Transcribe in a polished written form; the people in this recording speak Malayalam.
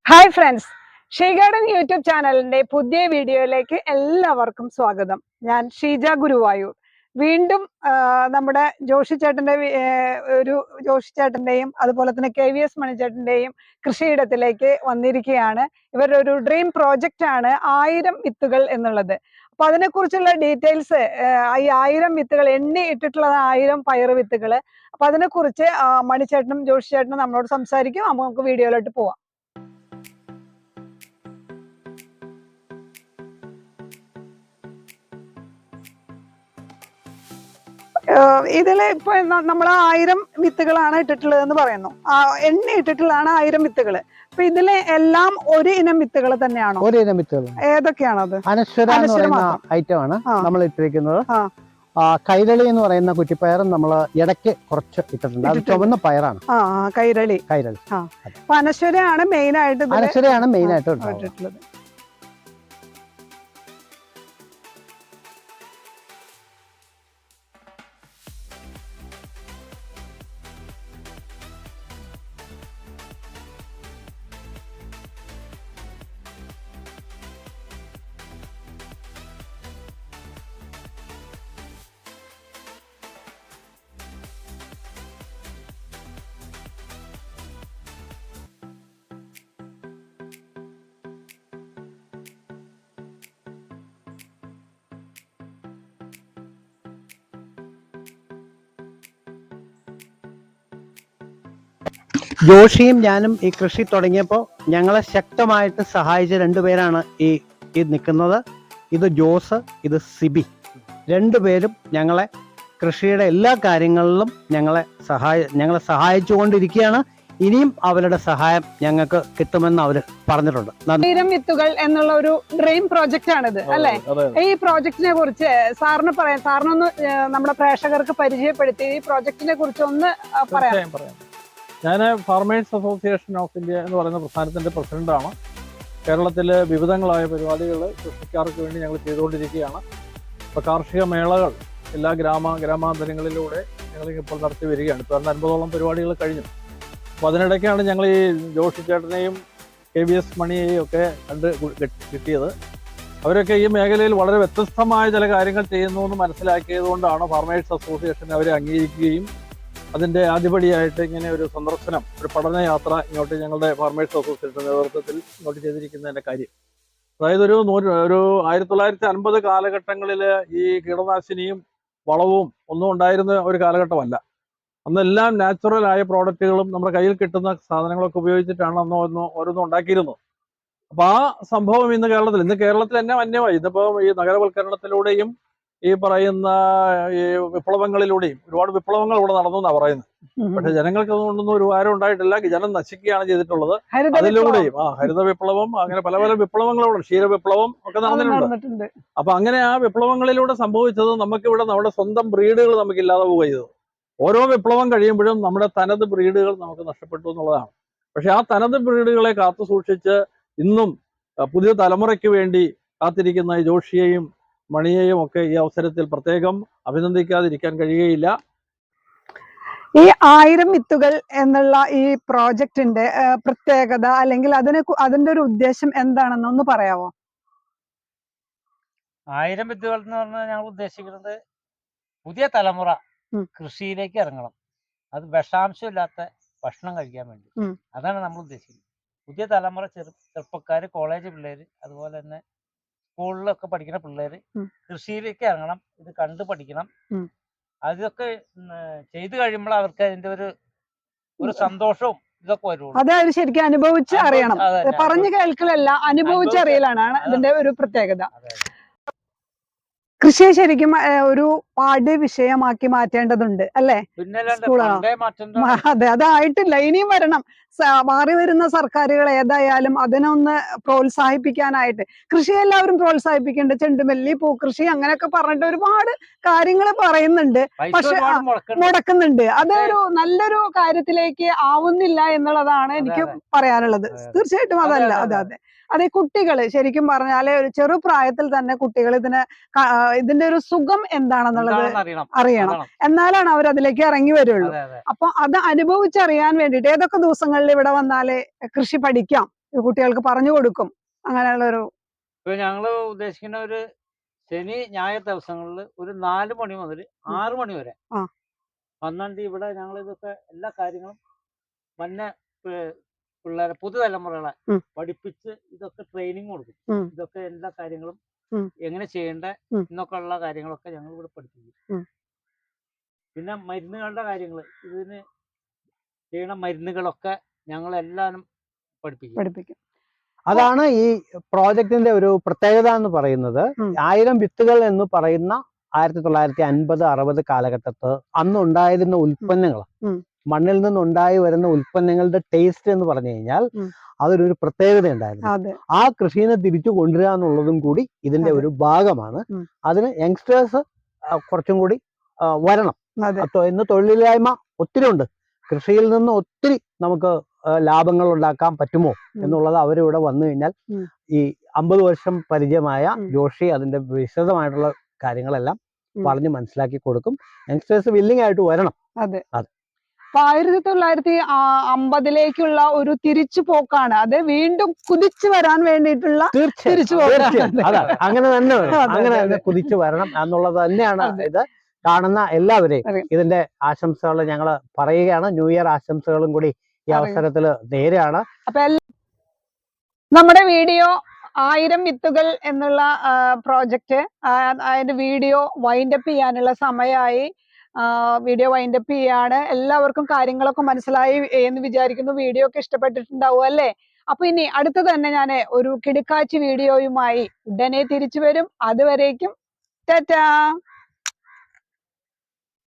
Hi friends, she garden YouTube ചാനലിന്റെ പുതിയ വീഡിയോയിലേക്ക് എല്ലാവർക്കും സ്വാഗതം. ഞാൻ ഷീജ ഗുരുവായൂർ. വീണ്ടും നമ്മുടെ ജോഷി ചേട്ടന്റെയും അതുപോലെ തന്നെ KVS മണിച്ചേട്ടന്റെയും കൃഷിയിടത്തിലേക്ക് വന്നിരിക്കുകയാണ്. ഇവരുടെ ഒരു ഡ്രീം പ്രോജക്റ്റ് ആണ് 1000 വിത്തുകൾ എന്നുള്ളത്. അപ്പൊ അതിനെക്കുറിച്ചുള്ള ഡീറ്റെയിൽസ്, ഈ 1000 വിത്തുകൾ എണ്ണി ഇട്ടിട്ടുള്ളത് 1000 പയറ് വിത്തുകള്. അപ്പൊ അതിനെക്കുറിച്ച് മണിച്ചേട്ടനും ജോഷി ചേട്ടനും നമ്മളോട് സംസാരിക്കും. അപ്പൊ നമുക്ക് വീഡിയോയിലോട്ട് പോവാം. ഇതില് ഇപ്പൊ നമ്മൾ 1000 വിത്തുകളാണ് ഇട്ടിട്ടുള്ളത് എന്ന് പറയുന്നു. എണ്ണ ഇട്ടിട്ടുള്ളതാണ് 1000 വിത്തുകള്. അപ്പൊ ഇതില് എല്ലാം ഒരു ഇനം വിത്തുകൾ തന്നെയാണോ? ഒരു ഇനം വിത്തുകൾ. ഏതൊക്കെയാണത്? അനശ്വര എന്ന് പറയുന്ന ഐറ്റം ആണ് നമ്മൾ ഇട്ടിരിക്കുന്നത്. കൈരളി എന്ന് പറയുന്ന കുറ്റിപ്പയറും നമ്മൾ ഇടയ്ക്ക് കുറച്ച് ഇട്ടിട്ടുണ്ട്. അത് ചുവന്ന പയറാണ്. കൈരളി. അപ്പൊ അനശ്വരയാണ് മെയിൻ ആയിട്ട് ഇട്ടിട്ടുള്ളത്. ജോഷിയും ഞാനും ഈ കൃഷി തുടങ്ങിയപ്പോൾ ഞങ്ങളെ ശക്തമായിട്ട് സഹായിച്ച രണ്ടുപേരാണ് ഈ നിൽക്കുന്നത്. ഇത് ജോസ്, ഇത് സിബി. രണ്ടുപേരും ഞങ്ങളെ കൃഷിയുടെ എല്ലാ കാര്യങ്ങളിലും ഞങ്ങളെ സഹായിച്ചുകൊണ്ടിരിക്കുകയാണ്. ഇനിയും അവരുടെ സഹായം ഞങ്ങൾക്ക് കിട്ടുമെന്ന് അവർ പറഞ്ഞിട്ടുണ്ട്. 1000 വിത്തുകൾ എന്നുള്ള ഒരു ഡ്രീം പ്രോജക്റ്റ് ആണിത്, അല്ലെ? ഈ പ്രോജക്റ്റിനെ കുറിച്ച് സാറിന് പറയാം. സാറിനൊന്ന് നമ്മുടെ പ്രേക്ഷകർക്ക് പരിചയപ്പെടുത്തി ഈ പ്രോജക്റ്റിനെ കുറിച്ച് ഒന്ന് പറയാം. ഞാൻ ഫാർമേഴ്സ് അസോസിയേഷൻ ഓഫ് ഇന്ത്യ എന്ന് പറയുന്ന പ്രസ്ഥാനത്തിൻ്റെ പ്രസിഡന്റാണ്. കേരളത്തിൽ വിവിധങ്ങളായ പരിപാടികൾ കൃഷിക്കാർക്ക് വേണ്ടി ഞങ്ങൾ ചെയ്തുകൊണ്ടിരിക്കുകയാണ്. ഇപ്പോൾ കാർഷിക മേളകൾ എല്ലാ ഗ്രാമാന്തരങ്ങളിലൂടെ ഞങ്ങൾ ഇപ്പോൾ നടത്തി വരികയാണ്. ഇപ്പോൾ 50ഓളം പരിപാടികൾ കഴിഞ്ഞു. അപ്പോൾ അതിനിടയ്ക്കാണ് ഞങ്ങൾ ഈ ജോഷി ചേട്ടനെയും KVS മണിയെയും ഒക്കെ കിട്ടിയത്. അവരൊക്കെ ഈ മേഖലയിൽ വളരെ വ്യത്യസ്തമായ ചില കാര്യങ്ങൾ ചെയ്യുന്നു എന്ന് മനസ്സിലാക്കിയത് കൊണ്ടാണ് ഫാർമേഴ്സ് അസോസിയേഷൻ അവരെ അംഗീകരിക്കുകയും അതിൻ്റെ ആദ്യപടിയായിട്ട് ഇങ്ങനെ ഒരു സന്ദർശനം, ഒരു പഠനയാത്ര ഇങ്ങോട്ട് ഞങ്ങളുടെ ഫാർമേഴ്സ് അസോസിയേഷൻ നേതൃത്വത്തിൽ ഇങ്ങോട്ട് ചെയ്തിരിക്കുന്നതിൻ്റെ കാര്യം. അതായത് ഒരു 1950 കാലഘട്ടങ്ങളിൽ ഈ കീടനാശിനിയും വളവും ഒന്നും ഉണ്ടായിരുന്ന ഒരു കാലഘട്ടമല്ല. അന്നെല്ലാം നാച്ചുറൽ ആയ പ്രോഡക്റ്റുകളും നമ്മുടെ കയ്യിൽ കിട്ടുന്ന സാധനങ്ങളൊക്കെ ഉപയോഗിച്ചിട്ടാണ് ഓരോന്നും ഉണ്ടാക്കിയിരുന്നത്. അപ്പോൾ ആ സംഭവം ഇന്ന് കേരളത്തിൽ തന്നെ വന്യമായി. ഇതിപ്പോൾ ഈ നഗരവൽക്കരണത്തിലൂടെയും ഈ പറയുന്ന ഈ വിപ്ലവങ്ങളിലൂടെയും ഒരുപാട് വിപ്ലവങ്ങൾ ഇവിടെ നടന്നു എന്നാണ് പറയുന്നത്. പക്ഷെ ജനങ്ങൾക്ക് അതുകൊണ്ടൊന്നും ഒരു ഉപകാരം ഉണ്ടായിട്ടില്ല. ജനം നശിക്കുകയാണ് ചെയ്തിട്ടുള്ളത്. അതിലൂടെയും ഹരിത വിപ്ലവം, അങ്ങനെ പല പല വിപ്ലവങ്ങളും, ക്ഷീരവിപ്ലവം ഒക്കെ നടന്നിട്ടുണ്ട്. അപ്പൊ അങ്ങനെ ആ വിപ്ലവങ്ങളിലൂടെ സംഭവിച്ചത് നമുക്കിവിടെ നമ്മുടെ സ്വന്തം ബ്രീഡുകൾ നമുക്കില്ലാതെ പോവുക ചെയ്തത്. ഓരോ വിപ്ലവം കഴിയുമ്പോഴും നമ്മുടെ തനത് ബ്രീഡുകൾ നമുക്ക് നഷ്ടപ്പെട്ടു എന്നുള്ളതാണ്. പക്ഷെ ആ തനത് ബ്രീഡുകളെ കാത്തു സൂക്ഷിച്ച് ഇന്നും പുതിയ തലമുറയ്ക്ക് വേണ്ടി കാത്തിരിക്കുന്ന ജോഷിയെയും മണിയെയും ഒക്കെ ഈ അവസരത്തിൽ പ്രത്യേകം അഭിനന്ദിക്കാതിരിക്കാൻ കഴിയുകയില്ല. ഈ 1000 വിത്തുകൾ എന്നുള്ള ഈ പ്രോജക്റ്റിന്റെ പ്രത്യേകത അല്ലെങ്കിൽ അതിന്റെ ഒരു ഉദ്ദേശം എന്താണെന്ന് ഒന്ന് പറയാമോ? 1000 വിത്തുകൾ എന്ന് പറഞ്ഞാൽ ഞങ്ങൾ ഉദ്ദേശിക്കുന്നത് പുതിയ തലമുറ കൃഷിയിലേക്ക് ഇറങ്ങണം. അത് വിഷാംശമില്ലാത്ത ഭക്ഷണം കഴിക്കാൻ വേണ്ടി. അതാണ് നമ്മൾ ഉദ്ദേശിക്കുന്നത്. പുതിയ തലമുറ ചെറുപ്പക്കാര്, കോളേജ് പിള്ളേര്, അതുപോലെ തന്നെ സ്കൂളിലൊക്കെ പഠിക്കുന്ന പിള്ളേര് കൃഷിയിലേക്ക് ഇറങ്ങണം. ഇത് കണ്ടു പഠിക്കണം. അതൊക്കെ ചെയ്തു കഴിയുമ്പോൾ അവർക്ക് അതിന്റെ ഒരു സന്തോഷവും ഇതൊക്കെ വരുള്ളൂ. അത് ശരിക്കും അനുഭവിച്ച് അറിയണം. പറഞ്ഞു കേൾക്കലല്ല, അനുഭവിച്ചറിയലാണ് ഇതിന്റെ ഒരു പ്രത്യേകത. കൃഷിയെ ശരിക്കും ഒരു പാഠ്യ വിഷയമാക്കി മാറ്റേണ്ടതുണ്ട്, അല്ലേ? അതെ, അതായിട്ടില്ല, ഇനിയും വരണം. മാറി വരുന്ന സർക്കാരുകൾ ഏതായാലും അതിനൊന്ന് പ്രോത്സാഹിപ്പിക്കാനായിട്ട് കൃഷി എല്ലാവരും പ്രോത്സാഹിപ്പിക്കുന്നുണ്ട്. ചെണ്ടുമല്ലി, പൂക്കൃഷി, അങ്ങനെയൊക്കെ പറഞ്ഞിട്ട് ഒരുപാട് കാര്യങ്ങൾ പറയുന്നുണ്ട്. പക്ഷെ മുടക്കുന്നുണ്ട്. അതൊരു നല്ലൊരു കാര്യത്തിലേക്ക് ആവുന്നില്ല എന്നുള്ളതാണ് എനിക്ക് പറയാനുള്ളത്. തീർച്ചയായിട്ടും അതല്ല. അതെ, കുട്ടികള് ശരിക്കും പറഞ്ഞാല് ഒരു ചെറുപ്രായത്തിൽ തന്നെ കുട്ടികൾ ഇതിന്റെ ഒരു സുഖം എന്താണെന്നുള്ളത് അറിയണം. എന്നാലാണ് അവർ അതിലേക്ക് ഇറങ്ങി വരുള്ളൂ. അപ്പൊ അത് അനുഭവിച്ചറിയാൻ വേണ്ടിയിട്ട് ഏതൊക്കെ ദിവസങ്ങളിൽ ഇവിടെ വന്നാല് കൃഷി പഠിക്കാം കുട്ടികൾക്ക് പറഞ്ഞു കൊടുക്കും അങ്ങനെയുള്ള ഒരു ഇപ്പൊ ഞങ്ങള് ഉദ്ദേശിക്കുന്ന ഒരു ശനി ഞായർ ദിവസങ്ങളിൽ ഒരു 4 മണി മുതൽ 6 മണി വരെ ആ. വന്നിട്ട് ഇവിടെ ഞങ്ങൾ ഇതൊക്കെ എല്ലാ കാര്യങ്ങളും വന്ന പിള്ളേരെ പുതുതലമുറകളെ പഠിപ്പിച്ച് ഇതൊക്കെ ട്രെയിനിങ് കൊടുക്കും. ഇതൊക്കെ എല്ലാ കാര്യങ്ങളും എങ്ങനെ ചെയ്യേണ്ട എന്നൊക്കെ ഉള്ള കാര്യങ്ങളൊക്കെ ഞങ്ങൾ ഇവിടെ പഠിപ്പിക്കും. പിന്നെ മരുന്നുകളുടെ കാര്യങ്ങൾ, ഇതിന് ചെയ്യണ മരുന്നുകളൊക്കെ ഞങ്ങൾ എല്ലാവരും പഠിപ്പിക്കും. അതാണ് ഈ പ്രോജക്റ്റിന്റെ ഒരു പ്രത്യേകത എന്ന് പറയുന്നത്. 1000 വിത്തുകൾ എന്ന് പറയുന്ന 1950-60 കാലഘട്ടത്ത് അന്ന് ഉണ്ടായിരുന്ന ഉൽപ്പന്നങ്ങൾ, മണ്ണിൽ നിന്നുണ്ടായി വരുന്ന ഉൽപ്പന്നങ്ങളുടെ ടേസ്റ്റ് എന്ന് പറഞ്ഞു കഴിഞ്ഞാൽ അതൊരു പ്രത്യേകത ഉണ്ടായിരുന്നു. ആ കൃഷിയെ തിരിച്ചു കൊണ്ടുവരിക എന്നുള്ളതും കൂടി ഇതിന്റെ ഒരു ഭാഗമാണ്. അതിന് യങ്സ്റ്റേഴ്സ് കുറച്ചും കൂടി വരണം. ഇന്ന് തൊഴിലില്ലായ്മ ഒത്തിരി ഉണ്ട്. കൃഷിയിൽ നിന്ന് ഒത്തിരി നമുക്ക് ലാഭങ്ങൾ ഉണ്ടാക്കാൻ പറ്റുമോ എന്നുള്ളത് അവരിവിടെ വന്നു കഴിഞ്ഞാൽ ഈ 50 വർഷം പരിചയമായ ജോഷി അതിന്റെ വിശദമായിട്ടുള്ള കാര്യങ്ങളെല്ലാം പറഞ്ഞ് മനസ്സിലാക്കി കൊടുക്കും. യങ്സ്റ്റേഴ്സ് വില്ലിംഗ് ആയിട്ട് വരണം. അതെ. 1950 ഒരു തിരിച്ചു പോക്കാണ് അത്. വീണ്ടും കുതിച്ചു വരാൻ വേണ്ടിയിട്ടുള്ള തിരിച്ചു പോക്കാണ്. അതാണ്, അങ്ങനെ തന്നെ അങ്ങനെ തന്നെ കുതിച്ചു വരണം എന്നുള്ളത് തന്നെയാണ്. ഇത് കാണുന്ന എല്ലാവരെയും ഇതിന്റെ ആശംസകൾ ഞങ്ങൾ പറയുകയാണ്. ന്യൂ ഇയർ ആശംസകളും കൂടി ഈ അവസരത്തിൽ നേരെയാണ്. അപ്പൊ നമ്മുടെ വീഡിയോ 1000 വിത്തുകൾ എന്നുള്ള പ്രോജക്റ്റ്, അതിന്റെ വീഡിയോ വൈൻഡപ്പ് ചെയ്യാനുള്ള സമയമായി. വീഡിയോ വൈൻഡപ്പ് ചെയ്യാണ്. എല്ലാവർക്കും കാര്യങ്ങളൊക്കെ മനസ്സിലായി എന്ന് വിചാരിക്കുന്നു. വീഡിയോ ഒക്കെ ഇഷ്ടപ്പെട്ടിട്ടുണ്ടാവും അല്ലേ? അപ്പൊ ഇനി അടുത്തത് തന്നെ ഞാൻ ഒരു കിടുക്കാച്ചി വീഡിയോയുമായി ഉടനെ തിരിച്ചു വരും. അതുവരേക്കും ടാറ്റാ.